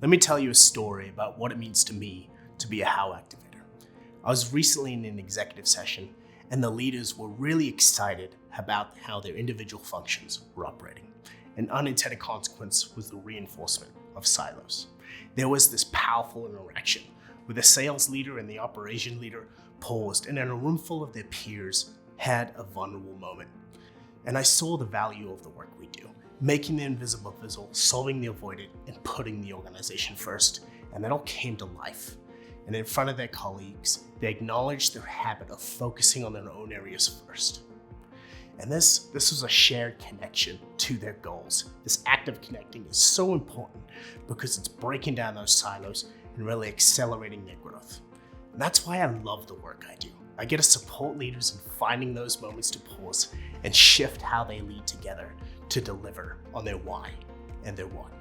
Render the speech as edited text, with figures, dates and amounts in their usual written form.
Let me tell you a story about what it means to me to be a HOW Activator. I was recently in an executive session and the leaders were really excited about how their individual functions were operating. An unintended consequence was the reinforcement of silos. There was this powerful interaction where the sales leader and the operation leader paused and in a room full of their peers had a vulnerable moment. And I saw the value of the work we do, making the invisible visible, solving the avoided, and putting the organization first. And that all came to life. And in front of their colleagues, they acknowledged their habit of focusing on their own areas first. And this was a shared connection to their goals. This act of connecting is so important because it's breaking down those silos and really accelerating their growth. And that's why I love the work I do. I get to support leaders in finding those moments to pause and shift how they lead together to deliver on their why and their what.